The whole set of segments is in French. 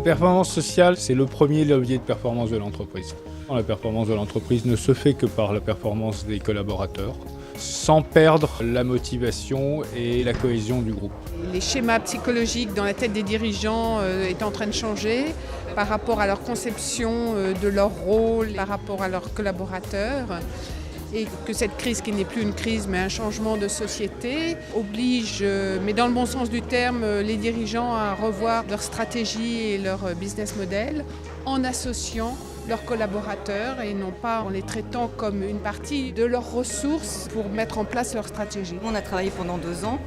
performance sociale, c'est le premier levier de performance de l'entreprise. La performance de l'entreprise ne se fait que par la performance des collaborateurs, sans perdre la motivation et la cohésion du groupe. Les schémas psychologiques dans la tête des dirigeants est en train de changer par rapport à leur conception de leur rôle, par rapport à leurs collaborateurs. Et que cette crise, qui n'est plus une crise mais un changement de société, oblige, mais dans le bon sens du terme, les dirigeants à revoir leur stratégie et leur business model en associant leurs collaborateurs et non pas en les traitant comme une partie de leurs ressources pour mettre en place leur stratégie. On a travaillé pendant 2 ans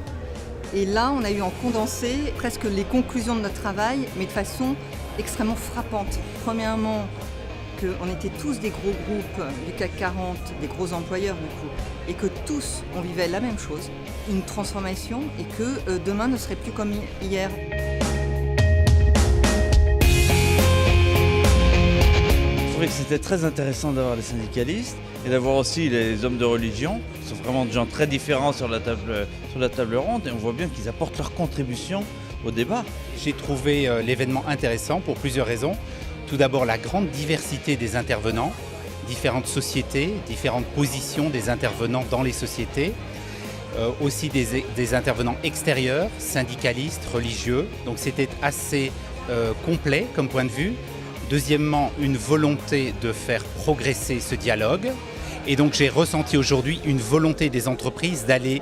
et là on a eu en condensé presque les conclusions de notre travail mais de façon extrêmement frappante. Premièrement, qu'on était tous des gros groupes du CAC 40, des gros employeurs du coup, et que tous on vivait la même chose, une transformation et que demain ne serait plus comme hier. Je trouvais que c'était très intéressant d'avoir les syndicalistes et d'avoir aussi les hommes de religion, qui sont vraiment des gens très différents sur la table ronde, et on voit bien qu'ils apportent leur contribution au débat. J'ai trouvé l'événement intéressant pour plusieurs raisons. Tout d'abord, la grande diversité des intervenants, différentes sociétés, différentes positions des intervenants dans les sociétés, aussi des intervenants extérieurs, syndicalistes, religieux. Donc c'était assez complet comme point de vue. Deuxièmement, une volonté de faire progresser ce dialogue. Et donc j'ai ressenti aujourd'hui une volonté des entreprises d'aller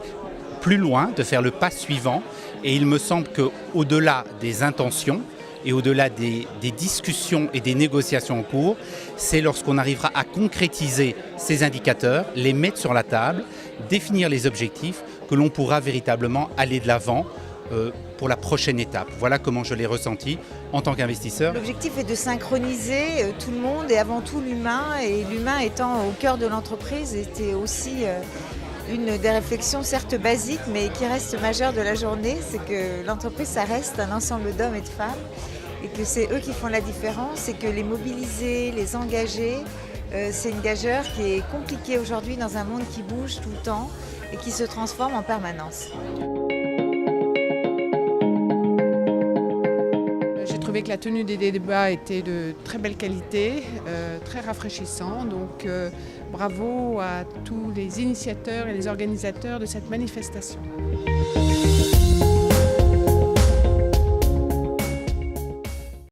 plus loin, de faire le pas suivant. Et il me semble qu'au-delà des intentions, et au-delà des discussions et des négociations en cours, c'est lorsqu'on arrivera à concrétiser ces indicateurs, les mettre sur la table, définir les objectifs, que l'on pourra véritablement aller de l'avant pour la prochaine étape. Voilà comment je l'ai ressenti en tant qu'investisseur. L'objectif est de synchroniser tout le monde et avant tout l'humain, et l'humain étant au cœur de l'entreprise était aussi une des réflexions certes basiques mais qui reste majeure de la journée, c'est que l'entreprise ça reste un ensemble d'hommes et de femmes et que c'est eux qui font la différence et que les mobiliser, les engager, c'est une gageure qui est compliquée aujourd'hui dans un monde qui bouge tout le temps et qui se transforme en permanence. J'ai trouvé que la tenue des débats était de très belle qualité, très rafraîchissant. Donc bravo à tous les initiateurs et les organisateurs de cette manifestation.